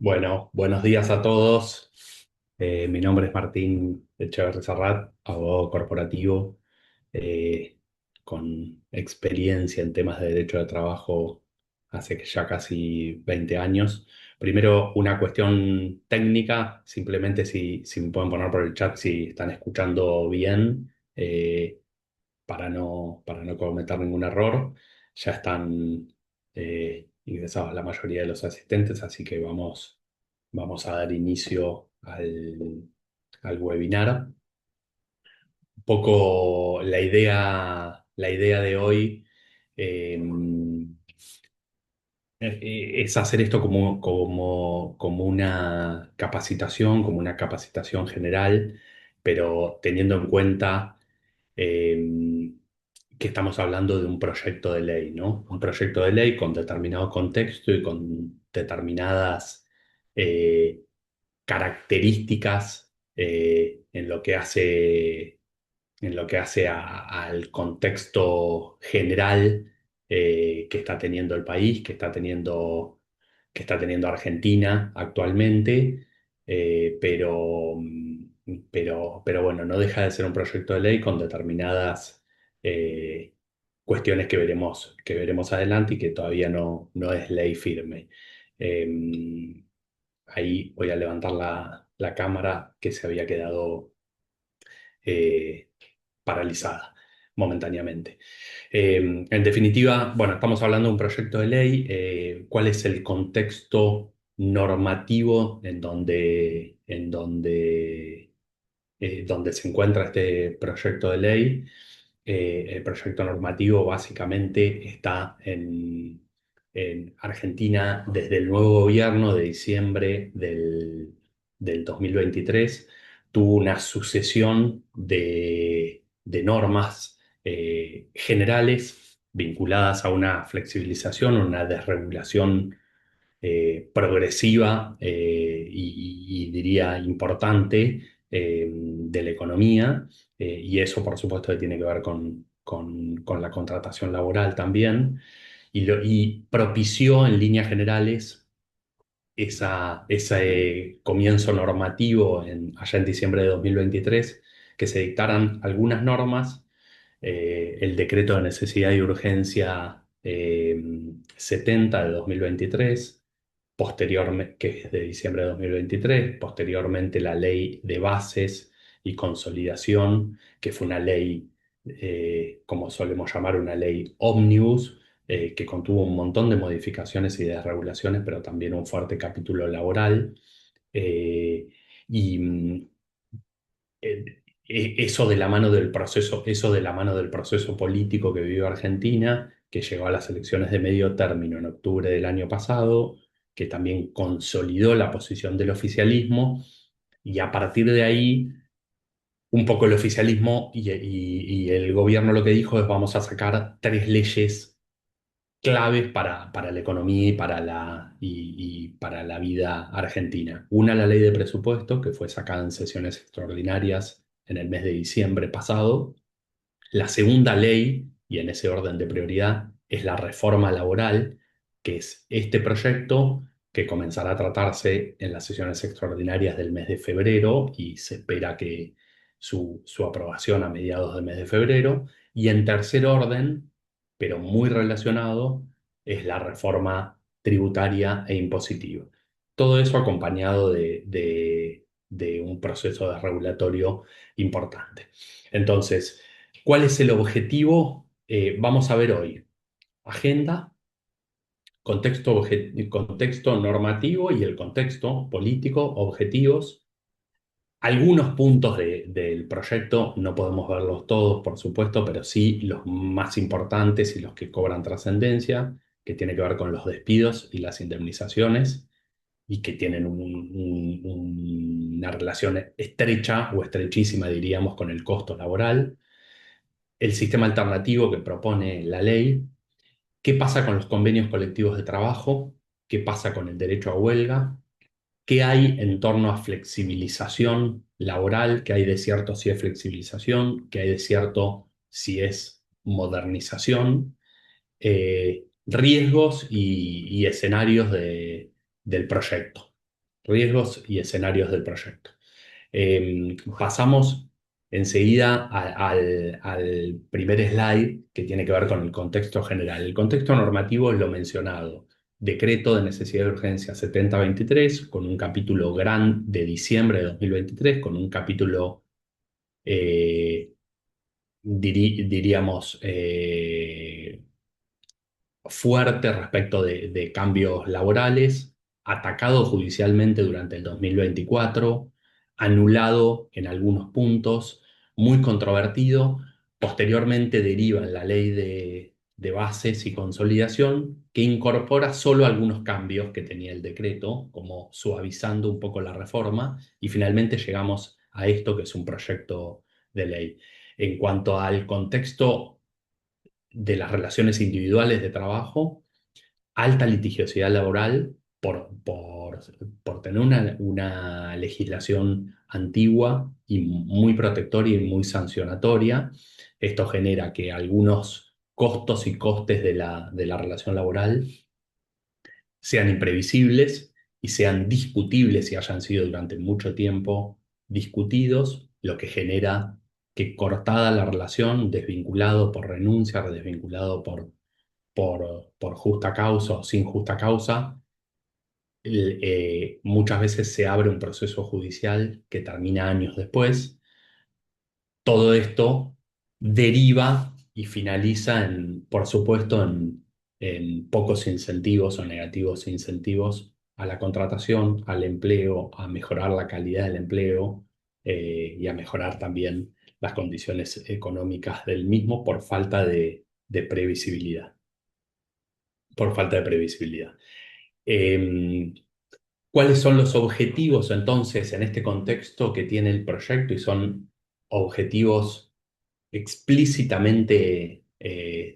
Bueno, buenos días a todos. Mi nombre es Martín Echeverri Serrat, abogado corporativo eh, con experiencia en temas de derecho de trabajo hace ya casi 20 años. Primero, una cuestión técnica, simplemente si me pueden poner por el chat si están escuchando bien, para no cometer ningún error. Ya están ingresados la mayoría de los asistentes, así que vamos a dar inicio al webinar. Un poco la idea de hoy eh, es hacer esto como como una capacitación general, pero teniendo en cuenta eh, que estamos hablando de un proyecto de ley, ¿no? Un proyecto de ley con determinado contexto y con determinadas eh, características en lo que hace al contexto general que está teniendo el país, que está teniendo Argentina actualmente, pero bueno, no deja de ser un proyecto de ley con determinadas eh, cuestiones que veremos adelante y que todavía no es ley firme. Ahí voy a levantar la cámara que se había quedado eh, paralizada momentáneamente. En definitiva, bueno, estamos hablando de un proyecto de ley. ¿Cuál es el contexto normativo donde se encuentra este proyecto de ley? El proyecto normativo básicamente está en Argentina desde el nuevo gobierno de diciembre del 2023. Tuvo una sucesión de normas generales vinculadas a una flexibilización, una desregulación progresiva y diría importante de la economía, y eso por supuesto que tiene que ver con la contratación laboral también, y propició en líneas generales ese comienzo normativo allá en diciembre de 2023, que se dictaran algunas normas, el decreto de necesidad y urgencia 70 de 2023, posteriormente, que es de diciembre de 2023, posteriormente la ley de bases y consolidación, que fue una ley, como solemos llamar, una ley ómnibus, que contuvo un montón de modificaciones y desregulaciones, pero también un fuerte capítulo laboral. Eh, y Eso de la mano del proceso, eso de la mano del proceso político que vivió Argentina, que llegó a las elecciones de medio término en octubre del año pasado, que también consolidó la posición del oficialismo, y a partir de ahí, un poco el oficialismo y el gobierno lo que dijo es vamos a sacar tres leyes claves para la economía y para la vida argentina. Una, la ley de presupuesto, que fue sacada en sesiones extraordinarias en el mes de diciembre pasado. La segunda ley, y en ese orden de prioridad, es la reforma laboral, que es este proyecto que comenzará a tratarse en las sesiones extraordinarias del mes de febrero y se espera que su aprobación a mediados del mes de febrero. Y en tercer orden, pero muy relacionado, es la reforma tributaria e impositiva. Todo eso acompañado de un proceso regulatorio importante. Entonces, ¿cuál es el objetivo? Vamos a ver hoy agenda, contexto normativo y el contexto político, objetivos. Algunos puntos del proyecto no podemos verlos todos, por supuesto, pero sí los más importantes y los que cobran trascendencia, que tiene que ver con los despidos y las indemnizaciones y que tienen una relación estrecha o estrechísima, diríamos, con el costo laboral. El sistema alternativo que propone la ley, qué pasa con los convenios colectivos de trabajo, qué pasa con el derecho a huelga, qué hay en torno a flexibilización laboral, qué hay de cierto si es flexibilización, qué hay de cierto si es modernización, riesgos y escenarios del proyecto. riesgos y escenarios del proyecto. Pasamos enseguida al primer slide que tiene que ver con el contexto general. El contexto normativo es lo mencionado. Decreto de necesidad de urgencia 7023, con un capítulo gran de diciembre de 2023, con un capítulo, eh, diríamos, fuerte respecto de cambios laborales, atacado judicialmente durante el 2024, anulado en algunos puntos, muy controvertido. Posteriormente deriva en la ley de bases y consolidación, que incorpora solo algunos cambios que tenía el decreto, como suavizando un poco la reforma, y finalmente llegamos a esto que es un proyecto de ley. En cuanto al contexto de las relaciones individuales de trabajo, alta litigiosidad laboral por tener una legislación antigua y muy protectoria y muy sancionatoria. Esto genera que algunos costos y costes de la relación laboral sean imprevisibles y sean discutibles y hayan sido durante mucho tiempo discutidos, lo que genera que cortada la relación, desvinculado por renuncia, desvinculado por justa causa o sin justa causa, muchas veces se abre un proceso judicial que termina años después. Todo esto deriva y finaliza por supuesto, en pocos incentivos o negativos incentivos a la contratación, al empleo, a mejorar la calidad del empleo, y a mejorar también las condiciones económicas del mismo por falta de previsibilidad. Por falta de previsibilidad. Eh, ¿Cuáles son los objetivos entonces en este contexto que tiene el proyecto? Y son objetivos explícitamente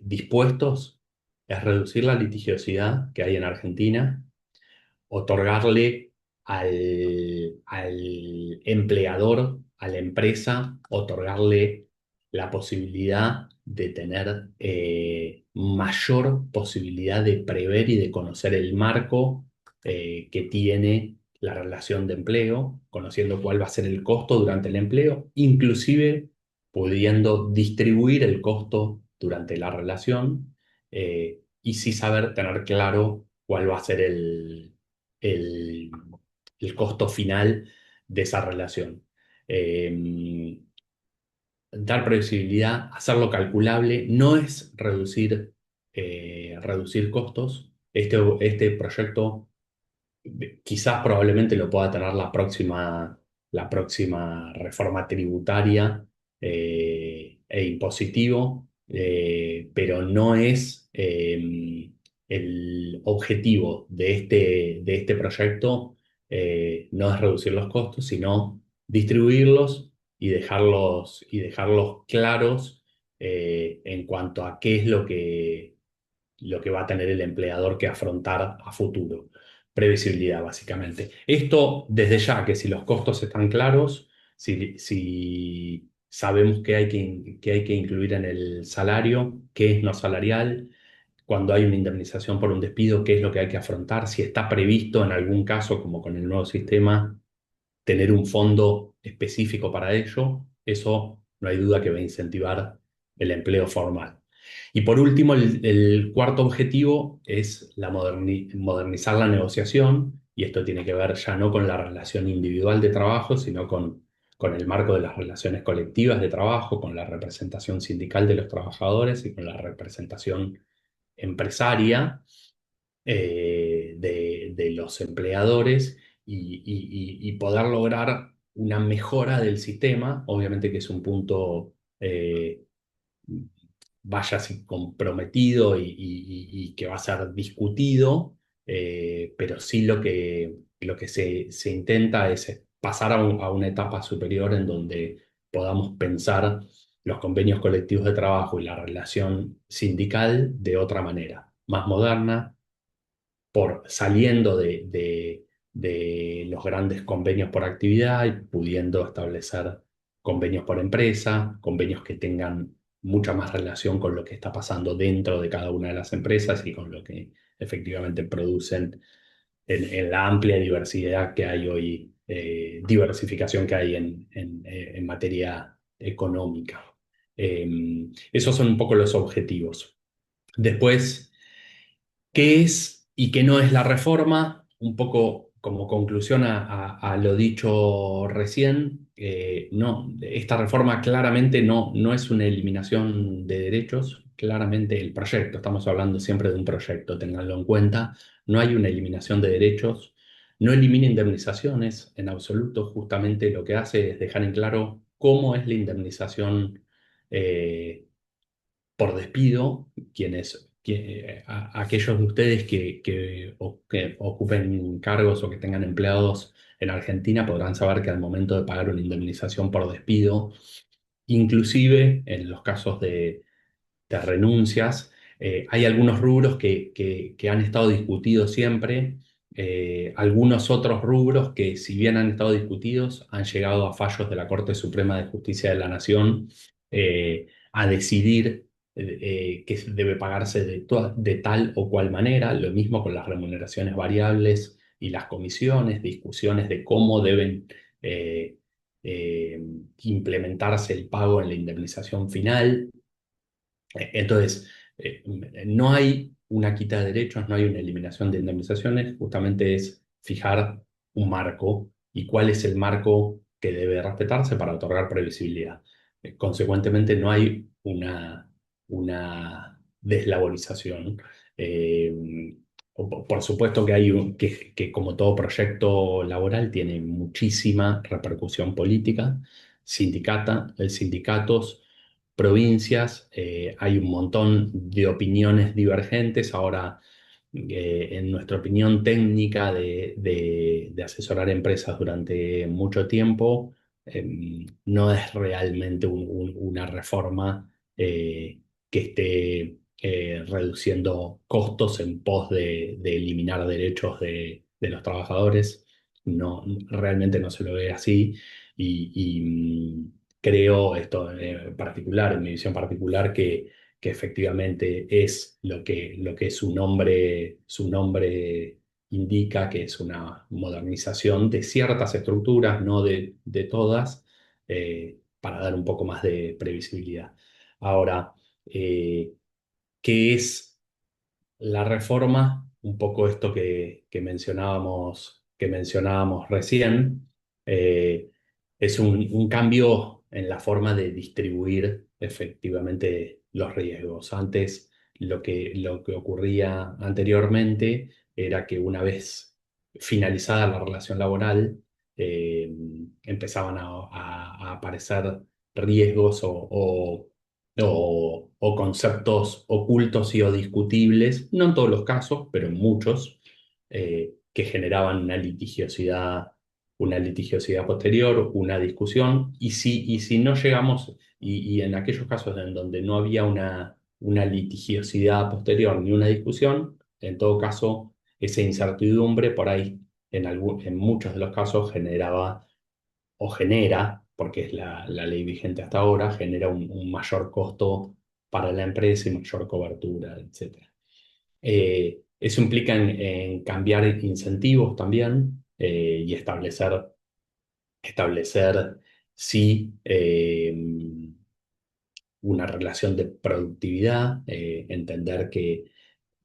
dispuestos. Es reducir la litigiosidad que hay en Argentina, otorgarle al empleador, a la empresa, otorgarle la posibilidad de tener mayor posibilidad de prever y de conocer el marco que tiene la relación de empleo, conociendo cuál va a ser el costo durante el empleo, inclusive pudiendo distribuir el costo durante la relación, y sí saber tener claro cuál va a ser el, el costo final de esa relación. Eh, Dar previsibilidad, hacerlo calculable, no es reducir costos. Este proyecto quizás probablemente lo pueda tener la próxima reforma tributaria e impositivo, pero no es el objetivo de este proyecto, no es reducir los costos, sino distribuirlos y dejarlos claros en cuanto a qué es lo que va a tener el empleador que afrontar a futuro. Previsibilidad, básicamente. Esto desde ya, que si los costos están claros, si sabemos que hay que incluir en el salario, qué es no salarial, cuando hay una indemnización por un despido, qué es lo que hay que afrontar, si está previsto en algún caso, como con el nuevo sistema, tener un fondo específico para ello, eso no hay duda que va a incentivar el empleo formal. Y por último, el cuarto objetivo es modernizar la negociación, y esto tiene que ver ya no con la relación individual de trabajo, sino con el marco de las relaciones colectivas de trabajo, con la representación sindical de los trabajadores y con la representación empresaria de los empleadores, y poder lograr una mejora del sistema, obviamente que es un punto vaya así comprometido y que va a ser discutido, pero sí lo que se intenta es pasar a una etapa superior en donde podamos pensar los convenios colectivos de trabajo y la relación sindical de otra manera, más moderna, saliendo de los grandes convenios por actividad y pudiendo establecer convenios por empresa, convenios que tengan mucha más relación con lo que está pasando dentro de cada una de las empresas y con lo que efectivamente producen en la amplia diversidad que hay hoy, diversificación que hay en materia económica. Esos son un poco los objetivos. Después, ¿qué es y qué no es la reforma? Un poco como conclusión a lo dicho recién, no, esta reforma claramente no es una eliminación de derechos, claramente el proyecto, estamos hablando siempre de un proyecto, ténganlo en cuenta, no hay una eliminación de derechos, no elimina indemnizaciones en absoluto, justamente lo que hace es dejar en claro cómo es la indemnización por despido, aquellos de ustedes que ocupen cargos o que tengan empleados en Argentina podrán saber que al momento de pagar una indemnización por despido, inclusive en los casos de renuncias. Hay algunos rubros que han estado discutidos siempre, algunos otros rubros que, si bien han estado discutidos, han llegado a fallos de la Corte Suprema de Justicia de la Nación a decidir que debe pagarse de tal o cual manera. Lo mismo con las remuneraciones variables y las comisiones, discusiones de cómo deben eh, eh, implementarse el pago en la indemnización final. Entonces, no hay una quita de derechos, no hay una eliminación de indemnizaciones, justamente es fijar un marco y cuál es el marco que debe respetarse para otorgar previsibilidad. Consecuentemente, no hay una deslaborización. Por supuesto que que como todo proyecto laboral tiene muchísima repercusión política, sindicatos, provincias, hay un montón de opiniones divergentes. Ahora, en nuestra opinión técnica de asesorar empresas durante mucho tiempo, no es realmente una reforma que esté reduciendo costos en pos de eliminar derechos de los trabajadores. No, realmente no se lo ve así. Creo esto en particular, en mi visión particular, que efectivamente es lo que su nombre indica, que es una modernización de ciertas estructuras, no de todas, para dar un poco más de previsibilidad. Ahora, eh, ¿qué es la reforma? Un poco esto que mencionábamos recién, es un cambio en la forma de distribuir efectivamente los riesgos. Antes, lo que ocurría anteriormente era que una vez finalizada la relación laboral, eh, empezaban a aparecer riesgos o conceptos ocultos y o discutibles, no en todos los casos, pero en muchos, que generaban una litigiosidad posterior, una discusión, y si no llegamos, y en aquellos casos en donde no había una litigiosidad posterior ni una discusión, en todo caso, esa incertidumbre por ahí, en muchos de los casos, generaba o genera, porque es la ley vigente hasta ahora, genera un mayor costo para la empresa y mayor cobertura, etcétera. Eso implica en cambiar incentivos también, y establecer sí, una relación de productividad, entender que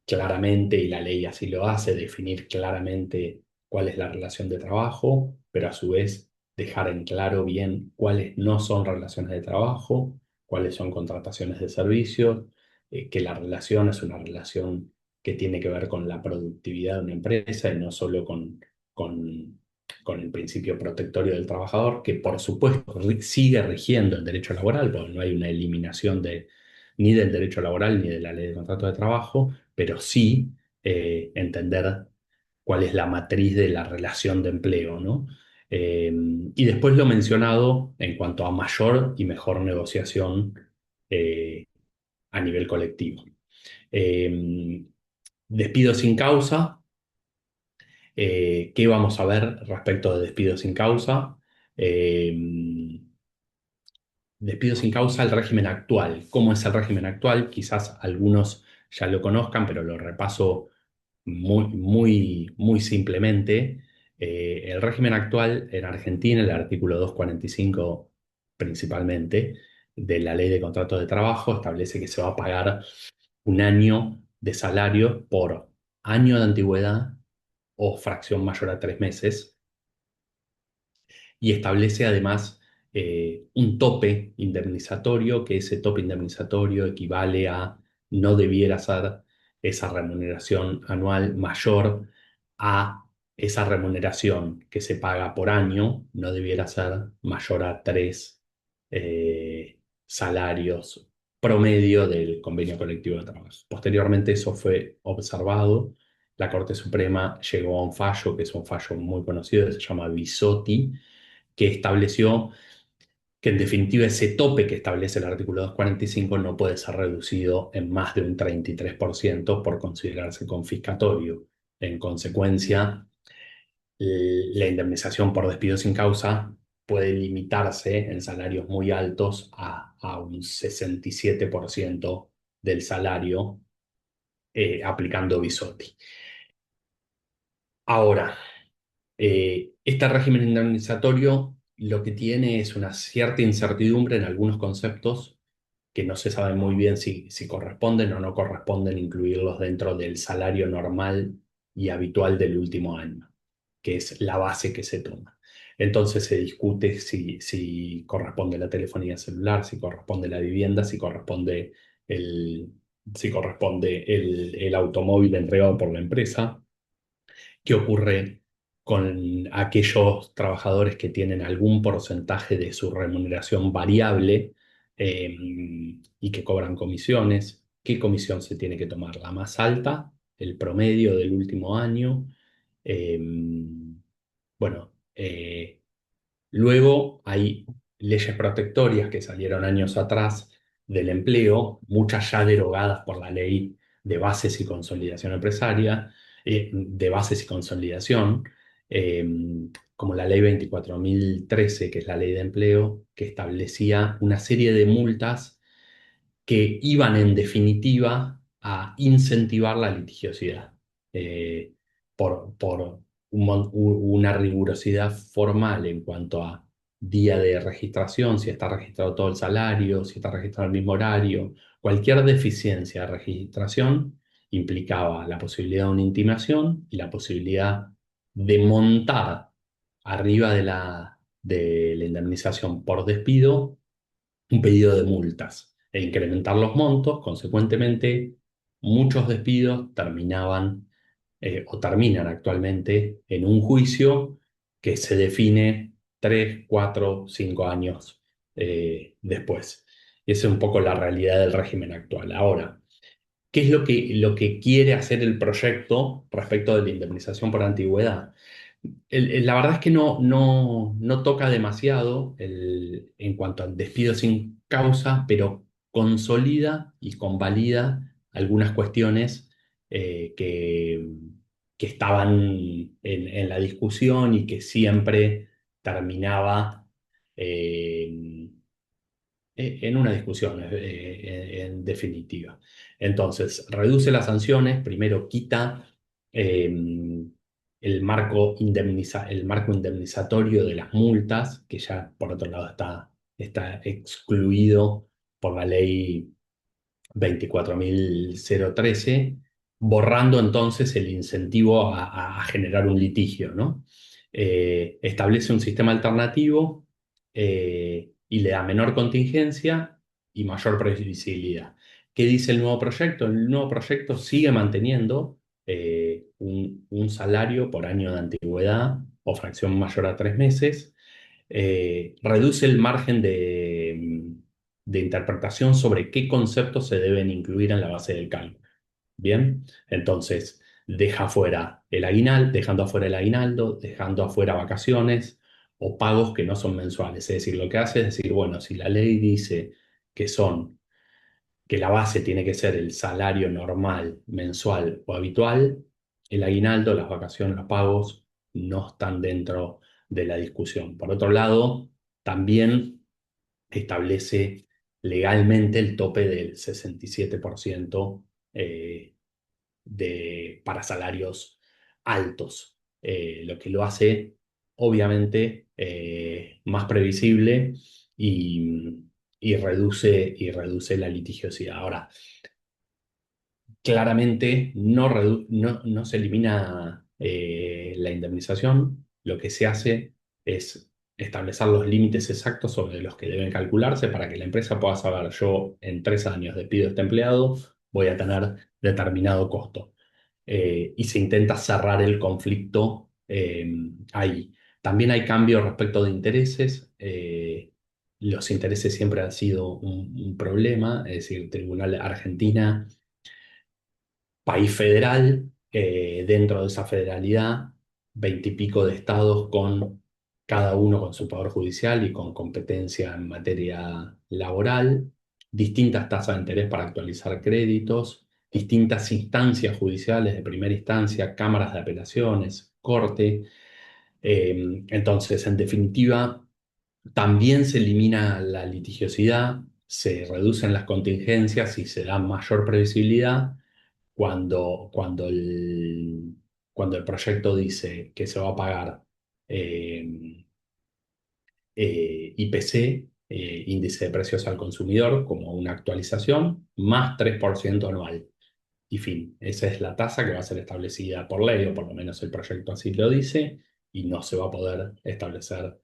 claramente, y la ley así lo hace, definir claramente cuál es la relación de trabajo, pero a su vez dejar en claro bien cuáles no son relaciones de trabajo, cuáles son contrataciones de servicios, que la relación es una relación que tiene que ver con la productividad de una empresa y no solo con, con el principio protectorio del trabajador, que por supuesto sigue rigiendo el derecho laboral, porque no hay una eliminación ni del derecho laboral ni de la ley de contrato de trabajo, pero sí entender cuál es la matriz de la relación de empleo, ¿no? Y después lo mencionado en cuanto a mayor y mejor negociación eh, a nivel colectivo. Eh, Despido sin causa. ¿Qué vamos a ver respecto de despido sin causa? Eh, Despido sin causa, el régimen actual. ¿Cómo es el régimen actual? Quizás algunos ya lo conozcan, pero lo repaso muy simplemente, el régimen actual en Argentina, el artículo 245 principalmente de la Ley de Contratos de Trabajo, establece que se va a pagar un año de salario por año de antigüedad o fracción mayor a 3 meses, y establece además un tope indemnizatorio, que ese tope indemnizatorio equivale a no debiera ser esa remuneración anual mayor a esa remuneración que se paga por año, no debiera ser mayor a 3 salarios promedio del convenio colectivo de trabajo. Posteriormente eso fue observado. La Corte Suprema llegó a un fallo, que es un fallo muy conocido, que se llama Bisotti, que estableció que en definitiva ese tope que establece el artículo 245 no puede ser reducido en más de un 33% por considerarse confiscatorio. En consecuencia, la indemnización por despido sin causa puede limitarse en salarios muy altos a un 67% del salario, aplicando Bisotti. Ahora, este régimen indemnizatorio lo que tiene es una cierta incertidumbre en algunos conceptos que no se sabe muy bien si corresponden o no corresponden incluirlos dentro del salario normal y habitual del último año, que es la base que se toma. Entonces se discute si corresponde la telefonía celular, si corresponde la vivienda, el, si corresponde el automóvil entregado por la empresa. ¿Qué ocurre con aquellos trabajadores que tienen algún porcentaje de su remuneración variable, eh, y que cobran comisiones? ¿Qué comisión se tiene que tomar? ¿La más alta? ¿El promedio del último año? Eh, bueno, luego hay leyes protectorias que salieron años atrás del empleo, muchas ya derogadas por la ley de bases y consolidación empresaria, de bases y consolidación, eh, como la ley 24.013, que es la ley de empleo, que establecía una serie de multas que iban en definitiva a incentivar la litigiosidad, eh, por una rigurosidad formal en cuanto a día de registración, si está registrado todo el salario, si está registrado el mismo horario. Cualquier deficiencia de registración implicaba la posibilidad de una intimación y la posibilidad de montar arriba de la indemnización por despido un pedido de multas e incrementar los montos. Consecuentemente, muchos despidos terminaban, o terminan actualmente en un juicio que se define 3, 4, 5 años después. Y esa es un poco la realidad del régimen actual. Ahora, ¿qué es lo que quiere hacer el proyecto respecto de la indemnización por antigüedad? La verdad es que no toca demasiado en cuanto al despido sin causa, pero consolida y convalida algunas cuestiones que estaban en la discusión y que siempre terminaba eh, en una discusión, en definitiva. Entonces, reduce las sanciones, primero quita eh, el marco indemnizatorio de las multas, que ya por otro lado está excluido por la ley 24.013, borrando entonces el incentivo a generar un litigio, ¿no? Establece un sistema alternativo, y le da menor contingencia y mayor previsibilidad. ¿Qué dice el nuevo proyecto? El nuevo proyecto sigue manteniendo un salario por año de antigüedad o fracción mayor a 3 meses, reduce el margen de interpretación sobre qué conceptos se deben incluir en la base del cálculo. Bien, entonces deja afuera el aguinaldo, dejando afuera el aguinaldo, dejando afuera vacaciones o pagos que no son mensuales. Es decir, lo que hace es decir, bueno, si la ley dice que que la base tiene que ser el salario normal, mensual o habitual, el aguinaldo, las vacaciones, los pagos no están dentro de la discusión. Por otro lado, también establece legalmente el tope del 67%, para salarios altos, lo que lo hace obviamente más previsible y reduce la litigiosidad. Ahora, claramente no se elimina la indemnización, lo que se hace es establecer los límites exactos sobre los que deben calcularse para que la empresa pueda saber, yo en 3 años despido a este empleado, voy a tener determinado costo. Y se intenta cerrar el conflicto ahí. También hay cambios respecto de intereses. Los intereses siempre han sido un problema, es decir, Tribunal Argentina, país federal, dentro de esa federalidad, 20 y pico de estados con cada uno con su poder judicial y con competencia en materia laboral, distintas tasas de interés para actualizar créditos, distintas instancias judiciales de primera instancia, cámaras de apelaciones, corte. Entonces, en definitiva, también se elimina la litigiosidad, se reducen las contingencias y se da mayor previsibilidad cuando el proyecto dice que se va a pagar eh, IPC, índice de precios al consumidor, como una actualización, más 3% anual. Y fin, esa es la tasa que va a ser establecida por ley, o por lo menos el proyecto así lo dice, y no se va a poder establecer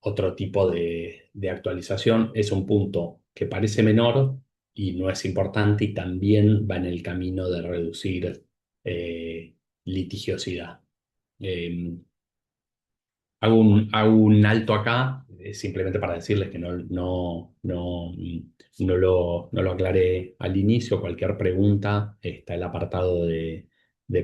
otro tipo de actualización. Es un punto que parece menor y no es importante y también va en el camino de reducir litigiosidad. Eh, hago un alto acá, simplemente para decirles que no lo aclaré al inicio. Cualquier pregunta está el apartado de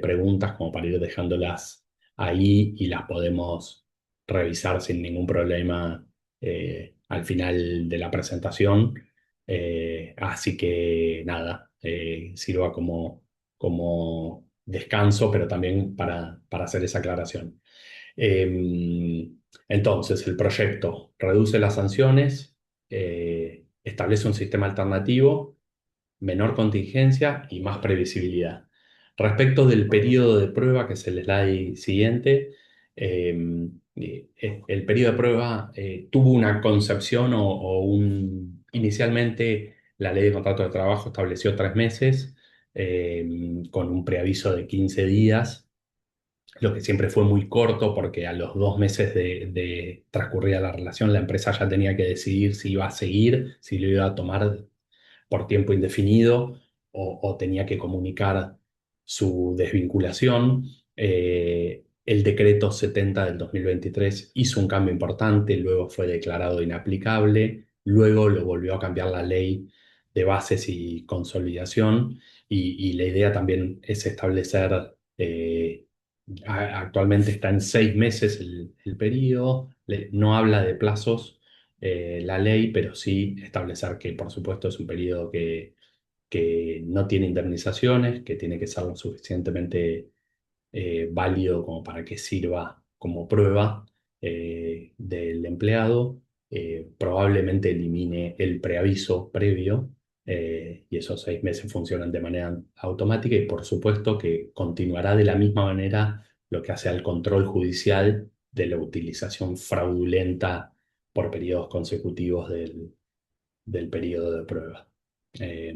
preguntas como para ir dejándolas ahí y las podemos revisar sin ningún problema al final de la presentación. Así que nada, sirva como descanso, pero también para hacer esa aclaración. Entonces, el proyecto reduce las sanciones, establece un sistema alternativo, menor contingencia y más previsibilidad. Respecto del periodo de prueba, que es el slide siguiente, el periodo de prueba tuvo una concepción inicialmente la ley de contrato de trabajo estableció 3 meses con un preaviso de 15 días, lo que siempre fue muy corto porque a los 2 meses de transcurrida la relación, la empresa ya tenía que decidir si iba a seguir, si lo iba a tomar por tiempo indefinido o tenía que comunicar su desvinculación. El decreto 70 del 2023 hizo un cambio importante, luego fue declarado inaplicable, luego lo volvió a cambiar la ley de bases y consolidación y la idea también es establecer actualmente está en 6 meses el periodo, no habla de plazos la ley, pero sí establecer que, por supuesto, es un periodo que no tiene indemnizaciones, que tiene que ser lo suficientemente válido como para que sirva como prueba del empleado. Probablemente elimine el preaviso previo y esos 6 meses funcionan de manera automática y por supuesto que continuará de la misma manera lo que hace al control judicial de la utilización fraudulenta por periodos consecutivos del periodo de prueba. Eh,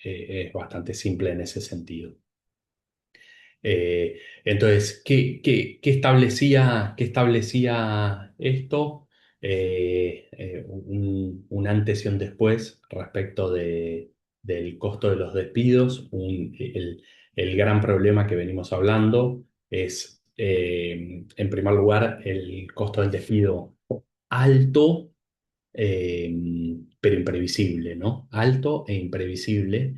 es bastante simple en ese sentido. Entonces, ¿qué establecía esto? Un antes y un después respecto del costo de los despidos. El gran problema que venimos hablando es, en primer lugar, el costo del despido alto pero imprevisible, ¿no? Alto e imprevisible.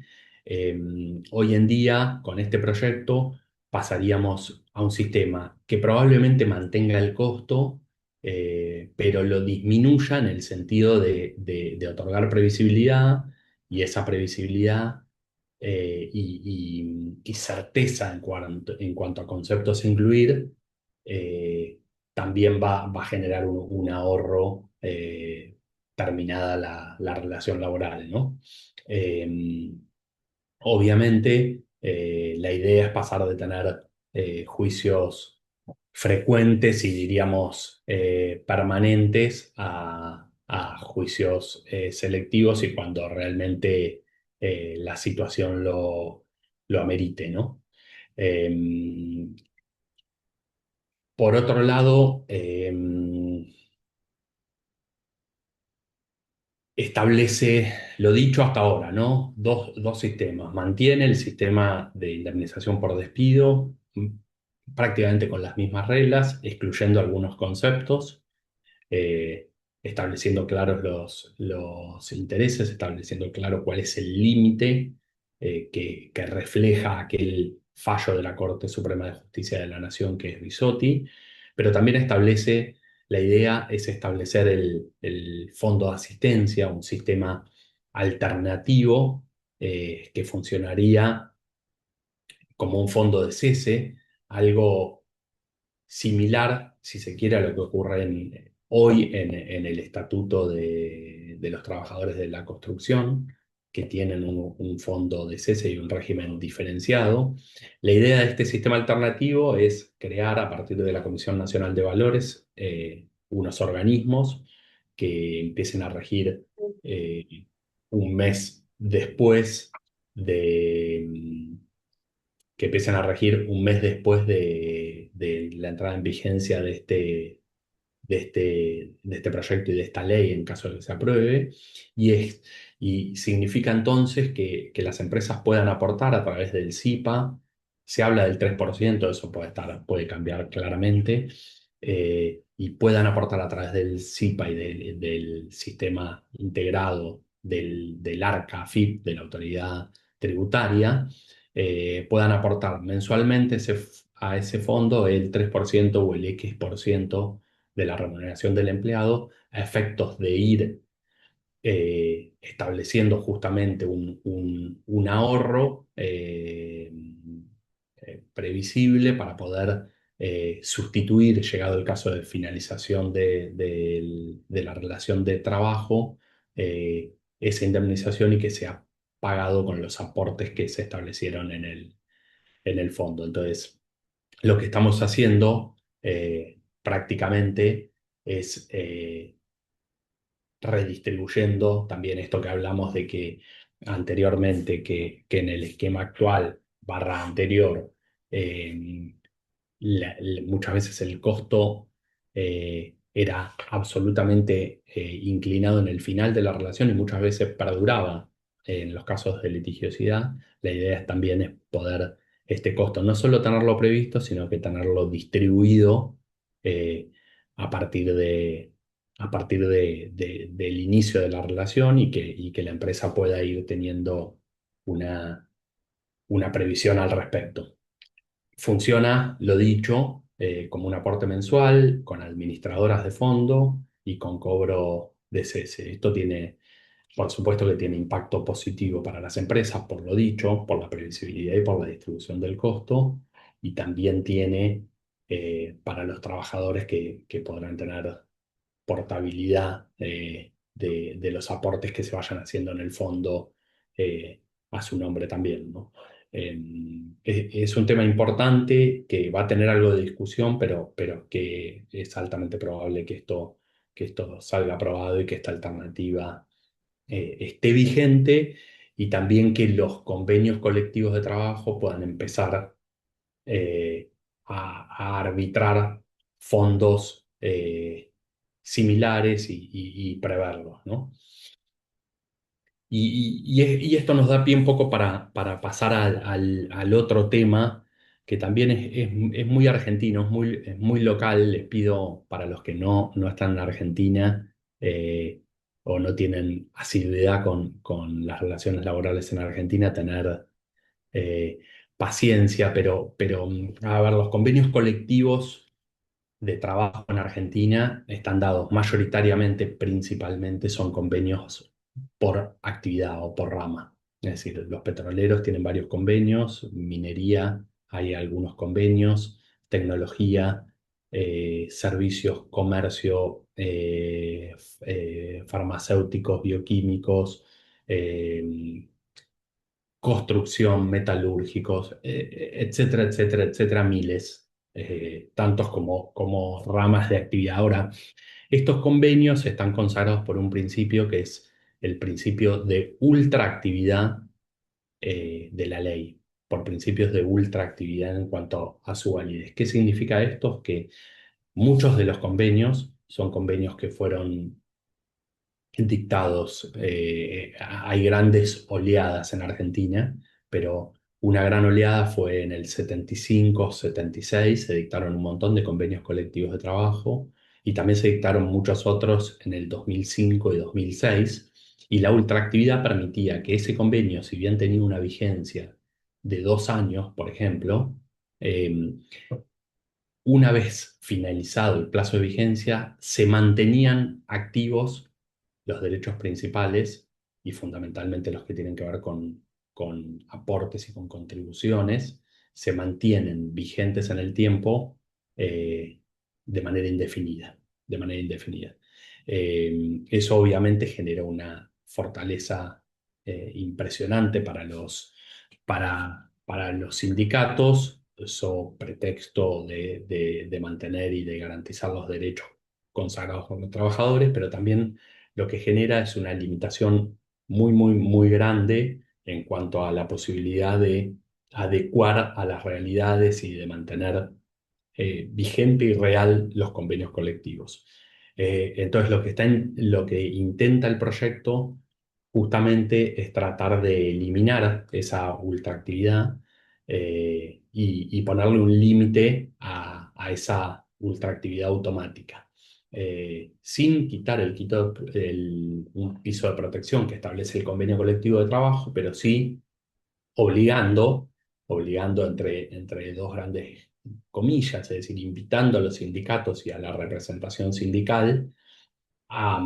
Hoy en día, con este proyecto, pasaríamos a un sistema que probablemente mantenga el costo, pero lo disminuya en el sentido de otorgar previsibilidad y esa previsibilidad y certeza en cuanto a conceptos a incluir, también va a generar un ahorro terminada la relación laboral, ¿no? Eh, Obviamente La idea es pasar de tener juicios frecuentes y diríamos permanentes a juicios selectivos y cuando realmente la situación lo amerite, ¿no? Em, por otro lado, establece lo dicho hasta ahora, ¿no? Dos sistemas. Mantiene el sistema de indemnización por despido prácticamente con las mismas reglas, excluyendo algunos conceptos, eh, estableciendo claros los intereses, estableciendo claro cuál es el límite que refleja aquel fallo de la Corte Suprema de Justicia de la Nación que es Bisotti, pero también establece, la idea es establecer el fondo de asistencia, un sistema alternativo que funcionaría como un fondo de cese, algo similar, si se quiere, a lo que ocurre hoy en el Estatuto de los Trabajadores de la Construcción, que tienen un fondo de cese y un régimen diferenciado. La idea de este sistema alternativo es crear a partir de la Comisión Nacional de Valores unos organismos que empiecen a regir eh, un mes después de que empiecen a regir un mes después de la entrada en vigencia de este proyecto y de esta ley en caso de que se apruebe, y significa entonces que las empresas puedan aportar a través del SIPA. Se habla del 3%, eso puede cambiar claramente, y puedan aportar a través del SIPA y del sistema integrado del ARCA, AFIP, de la autoridad tributaria, puedan aportar mensualmente a ese fondo el 3% o el X% de la remuneración del empleado a efectos de ir estableciendo justamente un ahorro previsible para poder sustituir, llegado el caso de finalización de la relación de trabajo, esa indemnización y que sea pagado con los aportes que se establecieron en el fondo. Entonces, lo que estamos haciendo prácticamente es redistribuyendo también esto que hablamos de que anteriormente, que en el esquema actual barra anterior, eh, muchas veces el costo era absolutamente inclinado en el final de la relación y muchas veces perduraba en los casos de litigiosidad. La idea también es poder este costo no solo tenerlo previsto, sino que tenerlo distribuido eh, a partir del inicio de la relación y que la empresa pueda ir teniendo una previsión al respecto. Funciona, lo dicho, como un aporte mensual, con administradoras de fondo y con cobro de cese. Esto tiene, por supuesto que tiene impacto positivo para las empresas, por lo dicho, por la previsibilidad y por la distribución del costo, y también tiene para los trabajadores que podrán tener portabilidad de los aportes que se vayan haciendo en el fondo a su nombre también, ¿no? Es un tema importante que va a tener algo de discusión, pero que es altamente probable que esto salga aprobado y que esta alternativa esté vigente y también que los convenios colectivos de trabajo puedan empezar a arbitrar fondos similares y preverlos, ¿no? Y esto nos da pie un poco para pasar al otro tema, que también es muy argentino, es muy local. Les pido, para los que no están en Argentina o no tienen asiduidad con las relaciones laborales en Argentina, tener eh, paciencia, pero a ver, los convenios colectivos de trabajo en Argentina están dados mayoritariamente, principalmente son convenios por actividad o por rama. Es decir, los petroleros tienen varios convenios, minería, hay algunos convenios, tecnología, servicios, comercio, farmacéuticos, bioquímicos, construcción, metalúrgicos, etcétera, etcétera, etcétera, miles, tantos como ramas de actividad. Ahora, estos convenios están consagrados por un principio que es el principio de ultraactividad de la ley, por principios de ultraactividad en cuanto a su validez. ¿Qué significa esto? Que muchos de los convenios son convenios que fueron dictados. Hay grandes oleadas en Argentina, pero una gran oleada fue en el 75, 76, se dictaron un montón de convenios colectivos de trabajo y también se dictaron muchos otros en el 2005 y 2006. Y la ultraactividad permitía que ese convenio, si bien tenía una vigencia de 2 años, por ejemplo, eh, una vez finalizado el plazo de vigencia, se mantenían activos los derechos principales y fundamentalmente los que tienen que ver con aportes y con contribuciones, se mantienen vigentes en el tiempo de manera indefinida, de manera indefinida. Eso obviamente genera una fortaleza impresionante para los sindicatos, so pretexto de mantener y de garantizar los derechos consagrados por los trabajadores, pero también lo que genera es una limitación muy, muy, muy grande en cuanto a la posibilidad de adecuar a las realidades y de mantener vigente y real los convenios colectivos. Entonces, lo que intenta el proyecto justamente es tratar de eliminar esa ultraactividad y ponerle un límite a esa ultraactividad automática. Sin quitar un piso de protección que establece el convenio colectivo de trabajo, pero sí obligando, obligando entre dos grandes comillas, es decir, invitando a los sindicatos y a la representación sindical a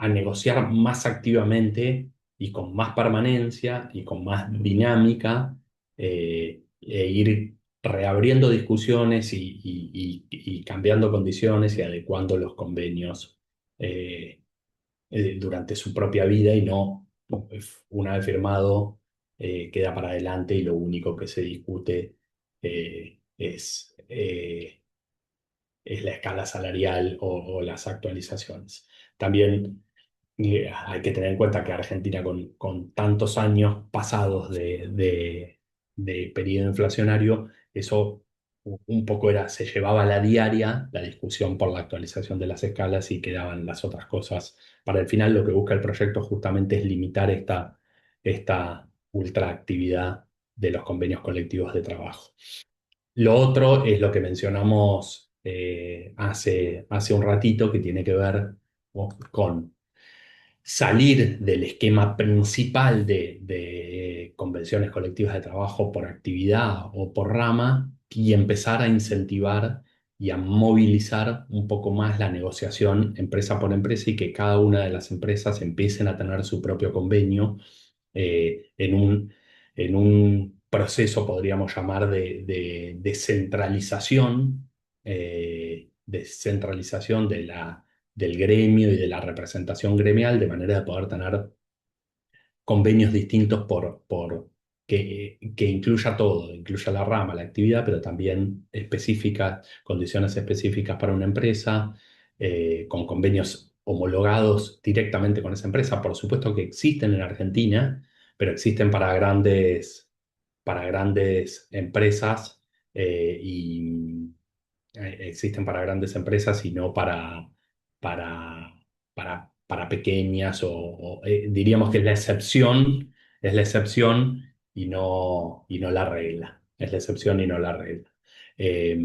negociar más activamente y con más permanencia y con más dinámica, e ir reabriendo discusiones y cambiando condiciones y adecuando los convenios eh, durante su propia vida y no una vez firmado queda para adelante y lo único que se discute es la escala salarial o las actualizaciones. También hay que tener en cuenta que Argentina, con tantos años pasados de periodo inflacionario, eso un poco se llevaba a la diaria la discusión por la actualización de las escalas y quedaban las otras cosas. Para el final, lo que busca el proyecto justamente es limitar esta ultraactividad de los convenios colectivos de trabajo. Lo otro es lo que mencionamos hace un ratito, que tiene que ver con salir del esquema principal de convenciones colectivas de trabajo por actividad o por rama y empezar a incentivar y a movilizar un poco más la negociación empresa por empresa y que cada una de las empresas empiecen a tener su propio convenio en un proceso, podríamos llamar, de descentralización del gremio y de la representación gremial, de manera de poder tener convenios distintos que incluya todo, incluya la rama, la actividad, pero también específicas, condiciones específicas para una empresa, con convenios homologados directamente con esa empresa. Por supuesto que existen en Argentina, pero existen para grandes empresas y existen para grandes empresas y no para, para pequeñas diríamos que es la excepción y no la regla. Es la excepción y no la regla. Eh,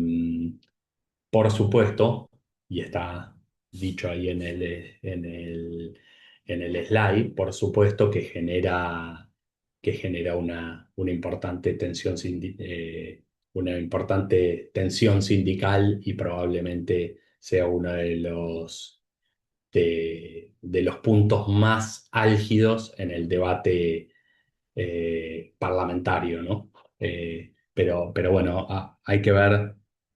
por supuesto, y está dicho ahí en el slide, por supuesto que genera una importante tensión sindical y probablemente sea uno de los puntos más álgidos en el debate parlamentario, ¿no? Pero bueno,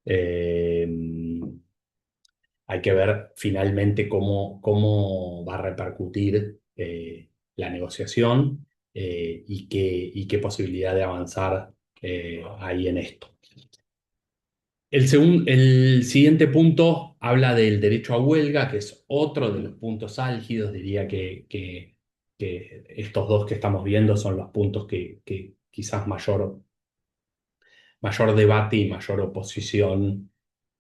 eh, hay que ver finalmente cómo va a repercutir la negociación y qué posibilidad de avanzar hay en esto. El siguiente punto habla del derecho a huelga, que es otro de los puntos álgidos. Diría que estos dos que estamos viendo son los puntos que quizás mayor debate y mayor oposición,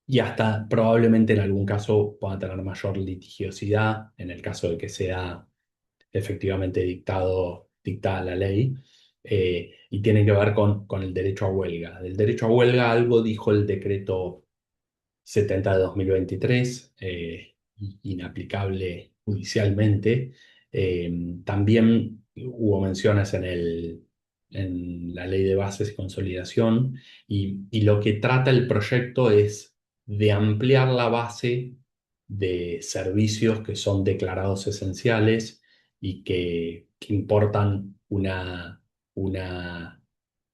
y hasta probablemente en algún caso pueda tener mayor litigiosidad en el caso de que sea efectivamente dictada la ley, y tienen que ver con el derecho a huelga. Del derecho a huelga algo dijo el decreto 70 de 2023, inaplicable judicialmente. También hubo menciones en la ley de bases y consolidación, y lo que trata el proyecto es de ampliar la base de servicios que son declarados esenciales y que importan una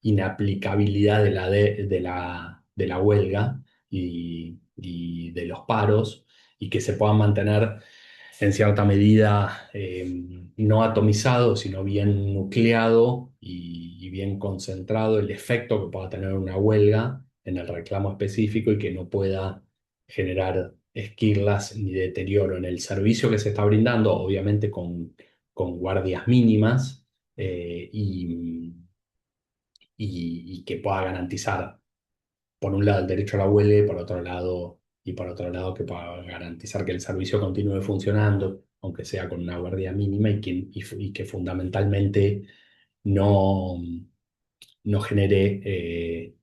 inaplicabilidad de la huelga y de los paros, y que se puedan mantener en cierta medida no atomizado, sino bien nucleado y bien concentrado el efecto que pueda tener una huelga en el reclamo específico, y que no pueda generar esquirlas ni deterioro en el servicio que se está brindando, obviamente con guardias mínimas, y que pueda garantizar, por un lado, el derecho a la huelga, y por otro lado que pueda garantizar que el servicio continúe funcionando, aunque sea con una guardia mínima, y que fundamentalmente no, no genere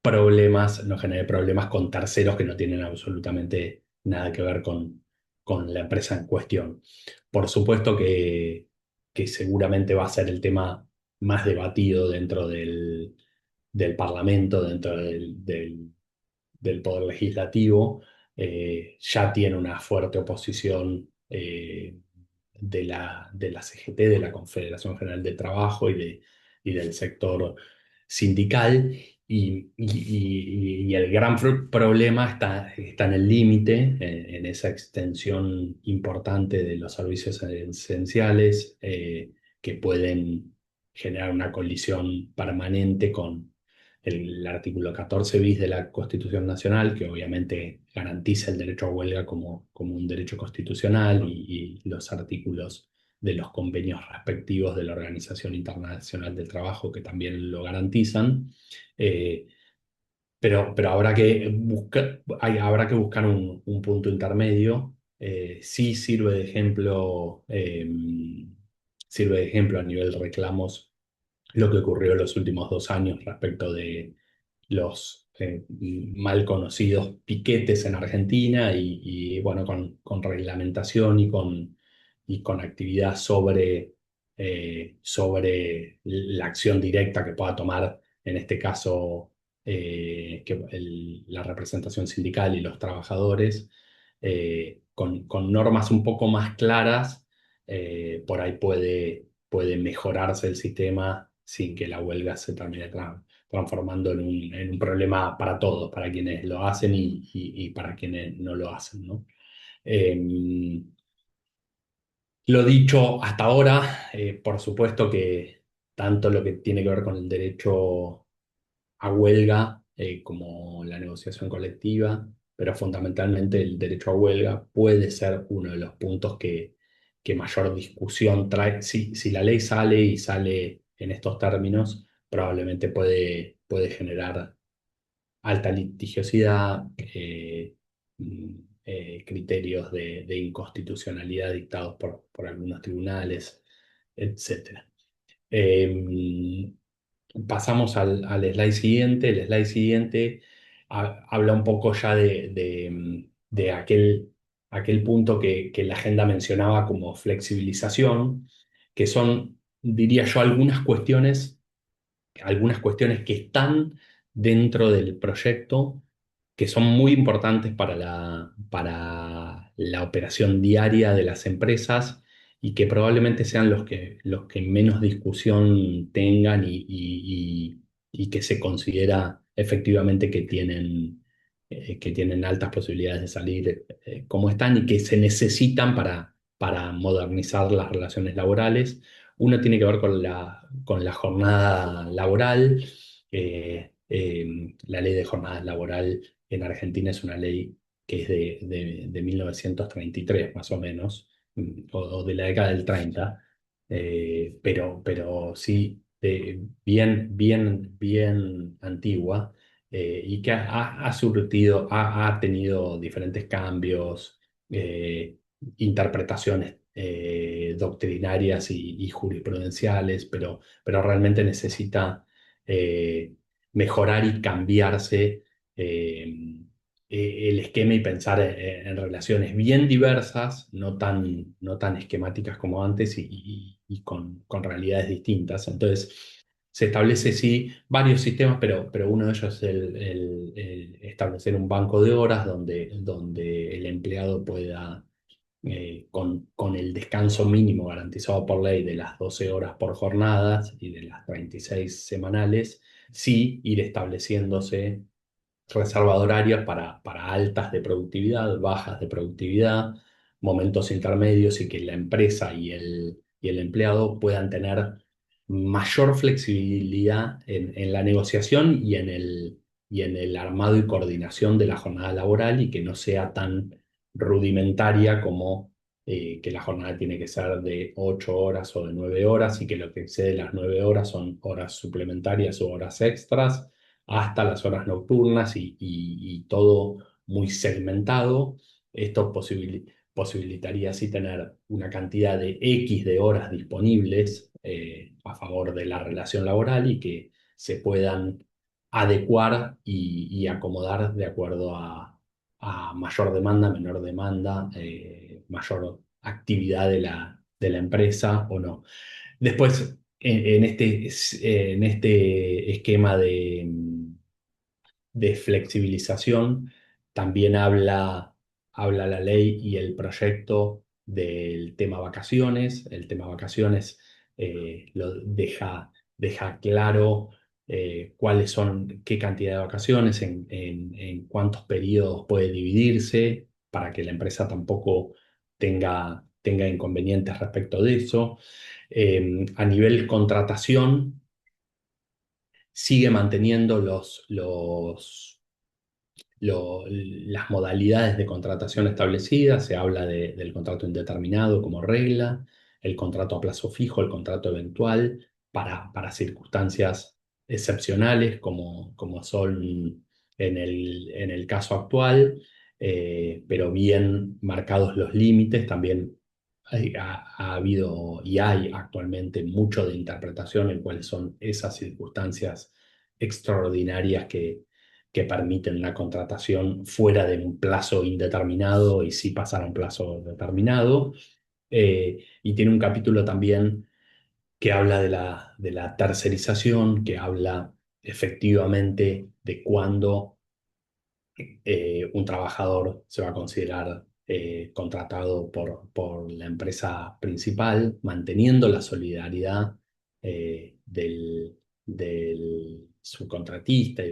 no genere problemas con terceros que no tienen absolutamente nada que ver con la empresa en cuestión. Por supuesto que seguramente va a ser el tema más debatido dentro del Parlamento, dentro del Poder Legislativo. Ya tiene una fuerte oposición de la CGT, de la Confederación General del Trabajo y del sector sindical, y el gran problema está en el límite, en esa extensión importante de los servicios esenciales, que pueden generar una colisión permanente con el artículo 14 bis de la Constitución Nacional, que obviamente garantiza el derecho a huelga como un derecho constitucional, y los artículos de los convenios respectivos de la Organización Internacional del Trabajo, que también lo garantizan. Eh, pero habrá que buscar un punto intermedio. Sí sirve de ejemplo a nivel de reclamos lo que ocurrió en los últimos 2 años respecto de los mal conocidos piquetes en Argentina, bueno, con reglamentación y con actividad sobre la acción directa que pueda tomar, en este caso, la representación sindical y los trabajadores, con normas un poco más claras. Por ahí puede mejorarse el sistema sin que la huelga se termine transformando en un problema para todos, para quienes lo hacen y para quienes no lo hacen, ¿no? Eh, lo dicho hasta ahora, por supuesto que tanto lo que tiene que ver con el derecho a huelga, como la negociación colectiva, pero fundamentalmente el derecho a huelga puede ser uno de los puntos que mayor discusión trae. Si la ley sale en estos términos, probablemente puede generar alta litigiosidad, criterios de inconstitucionalidad dictados por algunos tribunales, etcétera. Eh, Pasamos al slide siguiente. El slide siguiente habla un poco ya de aquel punto que la agenda mencionaba como flexibilización, que son, diría yo, algunas cuestiones que están dentro del proyecto, que son muy importantes para la operación diaria de las empresas, y que probablemente sean los que menos discusión tengan, y que se considera efectivamente que tienen altas posibilidades de salir como están, y que se necesitan para modernizar las relaciones laborales. Uno tiene que ver con la jornada laboral. La ley de jornada laboral en Argentina es una ley que es de 1933 más o menos, o de la década del 30, pero sí, bien antigua, y que ha surtido, ha tenido diferentes cambios, eh, interpretaciones doctrinarias y jurisprudenciales, pero realmente necesita eh, mejorar y cambiarse el esquema y pensar en relaciones bien diversas, no tan esquemáticas como antes y con realidades distintas. Entonces, se establece, sí, varios sistemas, pero uno de ellos es el establecer un banco de horas donde el empleado pueda, con el descanso mínimo garantizado por ley de las 12 horas por jornadas y de las 36 semanales, sí ir estableciéndose reserva de horarios para altas de productividad, bajas de productividad, momentos intermedios, y que la empresa y el empleado puedan tener mayor flexibilidad en la negociación y en el armado y coordinación de la jornada laboral, y que no sea tan rudimentaria como que la jornada tiene que ser de 8 horas o de 9 horas, y que lo que excede las 9 horas son horas suplementarias o horas extras, hasta las horas nocturnas, y todo muy segmentado. Esto posibilitaría así tener una cantidad de X de horas disponibles a favor de la relación laboral, y que se puedan adecuar y acomodar de acuerdo a mayor demanda, menor demanda, mayor actividad de la empresa o no. Después, en este esquema de flexibilización, también habla la ley y el proyecto del tema vacaciones. El tema vacaciones deja claro cuáles son, qué cantidad de vacaciones, en cuántos periodos puede dividirse, para que la empresa tampoco tenga inconvenientes respecto de eso. A nivel contratación, sigue manteniendo las modalidades de contratación establecidas. Se habla del contrato indeterminado como regla, el contrato a plazo fijo, el contrato eventual, para circunstancias excepcionales como son en el caso actual, pero bien marcados los límites. También ha habido y hay actualmente mucho de interpretación en cuáles son esas circunstancias extraordinarias que permiten la contratación fuera de un plazo indeterminado, y sí pasar a un plazo determinado. Y tiene un capítulo también que habla de la tercerización, que habla efectivamente de cuándo un trabajador se va a considerar contratado por la empresa principal, manteniendo la solidaridad del subcontratista y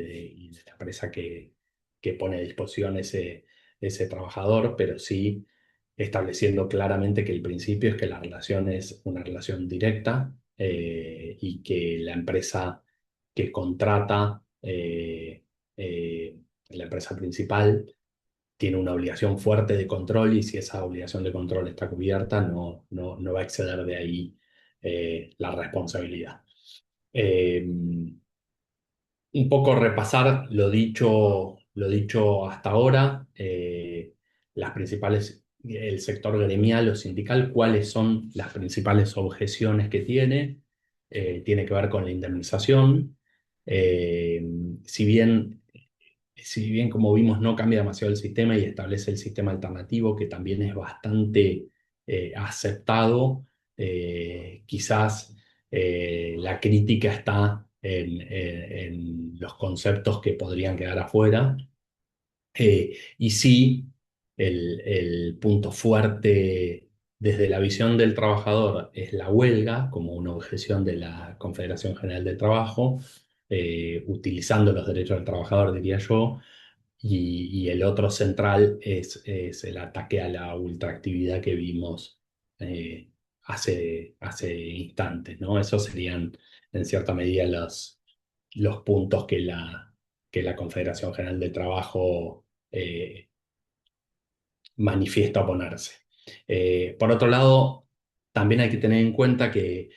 de la empresa que pone a disposición ese trabajador, pero sí estableciendo claramente que el principio es que la relación es una relación directa, y que la empresa que contrata, la empresa principal, tiene una obligación fuerte de control, y si esa obligación de control está cubierta, no va a exceder de ahí la responsabilidad. Eh, un poco repasar lo dicho hasta ahora, las principales, el sector gremial o sindical, cuáles son las principales objeciones que tiene. Tiene que ver con la indemnización. Eh, si bien si bien, como vimos, no cambia demasiado el sistema y establece el sistema alternativo, que también es bastante aceptado, quizás la crítica está en los conceptos que podrían quedar afuera. Y sí, el punto fuerte desde la visión del trabajador es la huelga, como una objeción de la Confederación General del Trabajo, utilizando los derechos del trabajador, diría yo. Y el otro central es el ataque a la ultraactividad que vimos hace instantes, ¿no? Esos serían, en cierta medida, los puntos que la Confederación General del Trabajo manifiesta oponerse. Por otro lado, también hay que tener en cuenta que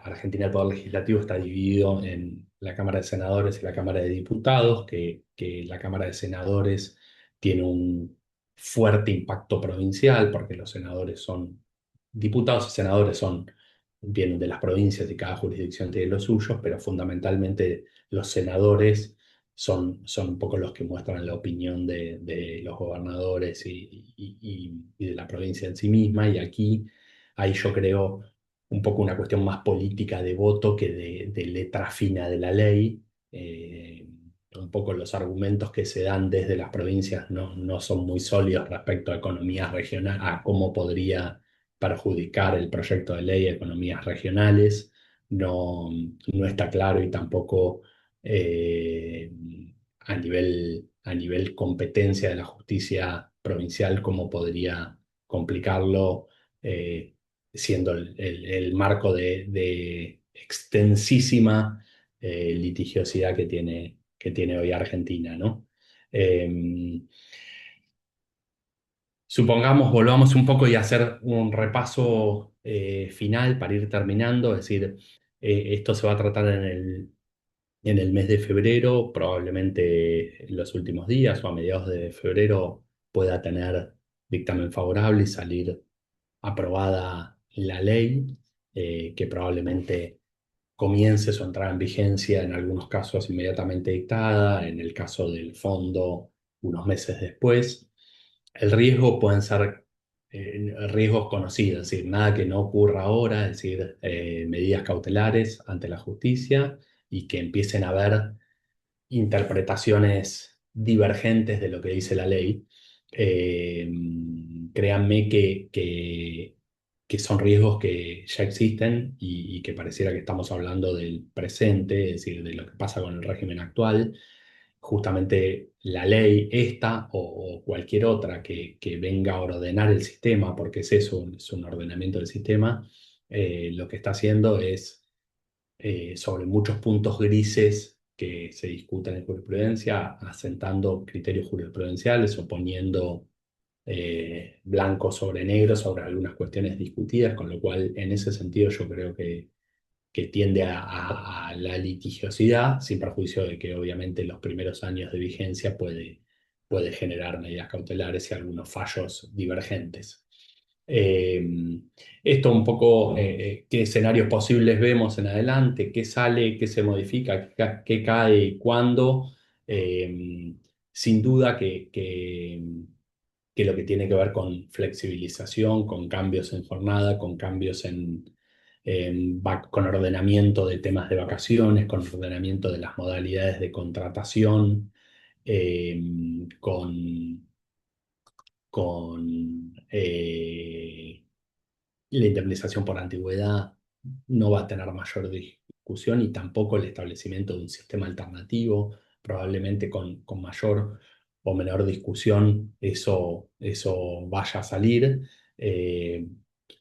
Argentina el Poder Legislativo está dividido en la Cámara de Senadores y la Cámara de Diputados, que la Cámara de Senadores tiene un fuerte impacto provincial, porque los senadores son, diputados y senadores son, vienen de las provincias y cada jurisdicción tiene los suyos, pero fundamentalmente los senadores son un poco los que muestran la opinión de los gobernadores y de la provincia en sí misma. Y aquí hay, yo creo, un poco una cuestión más política de voto que de letra fina de la ley. Un poco los argumentos que se dan desde las provincias no son muy sólidos respecto a economías regionales, a cómo podría perjudicar el proyecto de ley a economías regionales. No está claro y tampoco eh, a nivel competencia de la justicia provincial, cómo podría complicarlo, eh, siendo el marco de extensísima litigiosidad que tiene hoy Argentina, ¿no? Eh, Supongamos, volvamos un poco y hacer un repaso final para ir terminando, es decir, esto se va a tratar en el mes de febrero, probablemente en los últimos días o a mediados de febrero pueda tener dictamen favorable y salir aprobada la ley, que probablemente comience su entrada en vigencia en algunos casos inmediatamente dictada, en el caso del fondo unos meses después. El riesgo pueden ser riesgos conocidos, es decir, nada que no ocurra ahora, es decir, medidas cautelares ante la justicia y que empiecen a haber interpretaciones divergentes de lo que dice la ley. Eh, Créanme que son riesgos que ya existen y que pareciera que estamos hablando del presente, es decir, de lo que pasa con el régimen actual. Justamente la ley esta o cualquier otra que venga a ordenar el sistema, porque es un ordenamiento del sistema, lo que está haciendo es sobre muchos puntos grises que se discuten en jurisprudencia, asentando criterios jurisprudenciales o poniendo blanco sobre negro sobre algunas cuestiones discutidas, con lo cual en ese sentido yo creo que tiende a la litigiosidad, sin perjuicio de que obviamente los primeros años de vigencia puede generar medidas cautelares y algunos fallos divergentes. Eh, Esto un poco, qué escenarios posibles vemos en adelante, qué sale, qué se modifica, qué cae y cuándo. Sin duda que lo que tiene que ver con flexibilización, con cambios en jornada, con cambios con ordenamiento de temas de vacaciones, con ordenamiento de las modalidades de contratación, eh, con, con la indemnización por antigüedad no va a tener mayor discusión y tampoco el establecimiento de un sistema alternativo, probablemente con mayor o menor discusión eso vaya a salir. Eh,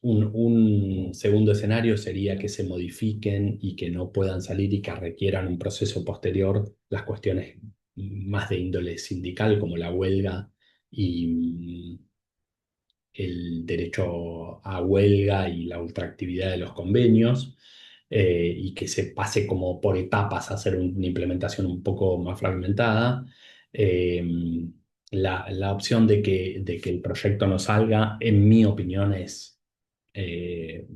un segundo escenario sería que se modifiquen y que no puedan salir y que requieran un proceso posterior las cuestiones más de índole sindical como la huelga y el derecho a huelga y la ultraactividad de los convenios, y que se pase como por etapas a hacer una implementación un poco más fragmentada. Eh, la opción de que el proyecto no salga, en mi opinión, es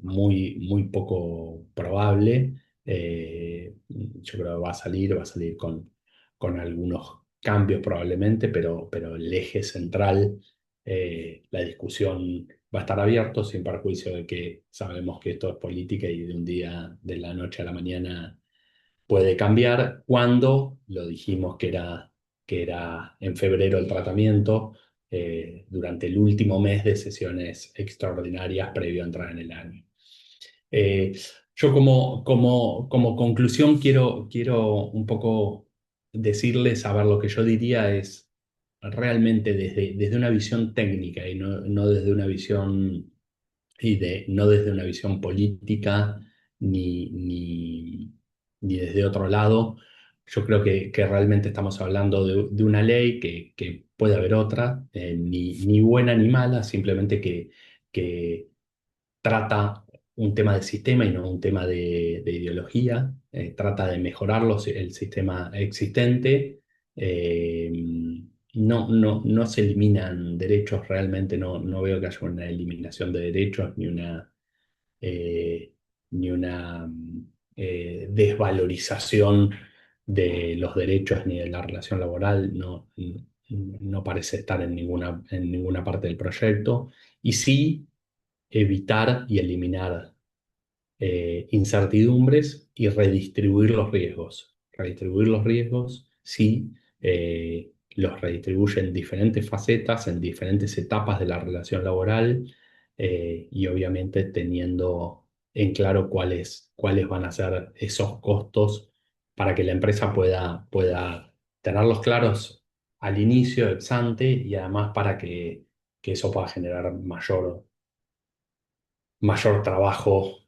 muy poco probable. Yo creo que va a salir con algunos cambios probablemente, pero el eje central, la discusión va a estar abierto sin perjuicio de que sabemos que esto es política y de un día, de la noche a la mañana, puede cambiar. Cuando lo dijimos que era en febrero el tratamiento, durante el último mes de sesiones extraordinarias previo a entrar en el año. Eh, yo como conclusión quiero un poco decirles, a ver, lo que yo diría es realmente desde una visión técnica y no desde una visión no desde una visión política ni desde otro lado. Yo creo que realmente estamos hablando de una ley que puede haber otra, ni buena ni mala, simplemente que trata un tema de sistema y no un tema de ideología. Trata de mejorar el sistema existente. eh, no se eliminan derechos, realmente no veo que haya una eliminación de derechos eh, ni una desvalorización de los derechos ni de la relación laboral. No parece estar en ninguna parte del proyecto. Y sí evitar y eliminar incertidumbres y redistribuir los riesgos. Redistribuir los riesgos, sí, los redistribuye en diferentes facetas, en diferentes etapas de la relación laboral, y obviamente teniendo en claro cuáles van a ser esos costos para que la empresa pueda tenerlos claros al inicio, ex ante, y además para que eso pueda generar mayor trabajo,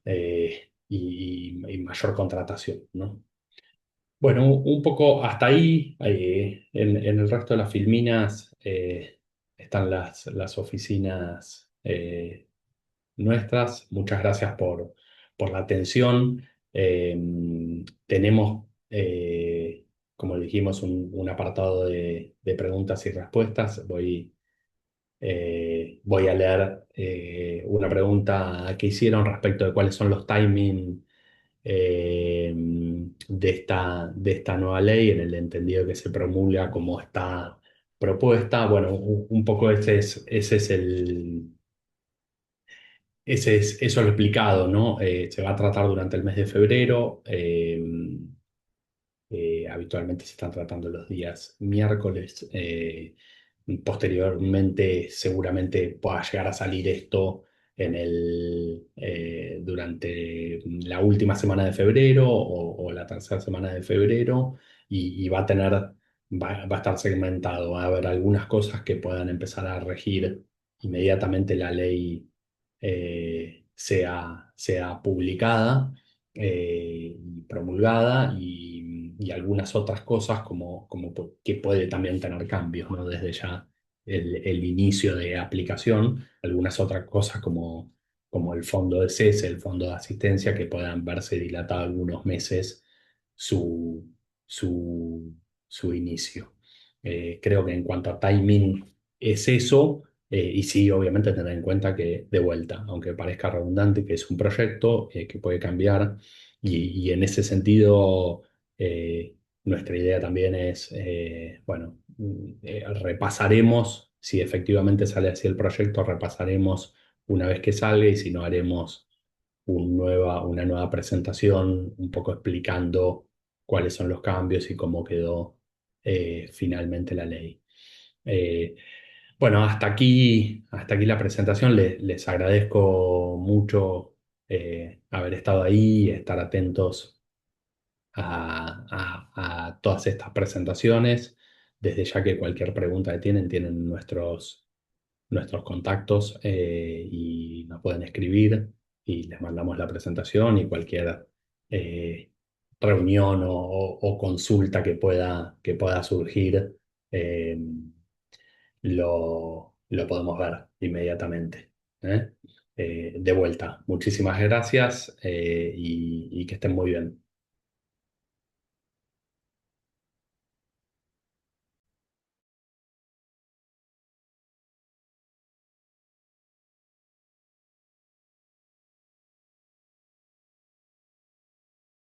y mayor contratación, ¿no? Bueno, un poco hasta ahí. En el resto de las filminas están las oficinas nuestras. Muchas gracias por la atención. Tenemos, como dijimos, un apartado de preguntas y respuestas. Voy a leer una pregunta que hicieron respecto de cuáles son los timing de esta nueva ley, en el entendido que se promulga como está propuesta. Bueno, un poco eso lo he explicado, ¿no? Se va a tratar durante el mes de febrero. Habitualmente se están tratando los días miércoles. Posteriormente, seguramente pueda llegar a salir esto durante la última semana de febrero o la tercera semana de febrero, y va a estar segmentado. Va a haber algunas cosas que puedan empezar a regir inmediatamente la ley sea publicada y promulgada, y algunas otras cosas que puede también tener cambios, ¿no? Desde ya el inicio de aplicación. Algunas otras cosas como el fondo de cese, el fondo de asistencia, que puedan verse dilatados algunos meses su, su, su inicio. Creo que en cuanto a timing es eso. Y sí, obviamente tener en cuenta que, de vuelta, aunque parezca redundante, que es un proyecto que puede cambiar, y en ese sentido, nuestra idea también es, bueno, repasaremos, si efectivamente sale así el proyecto, repasaremos una vez que salga, y si no, haremos una nueva presentación, un poco explicando cuáles son los cambios y cómo quedó finalmente la ley. Eh, bueno, hasta aquí la presentación. Les agradezco mucho haber estado ahí, estar atentos a todas estas presentaciones. Desde ya que cualquier pregunta que tienen nuestros contactos, y nos pueden escribir y les mandamos la presentación, y cualquier eh, reunión o consulta que pueda surgir. eh, lo podemos ver inmediatamente. ¿eh? De vuelta, muchísimas gracias, y que estén muy bien.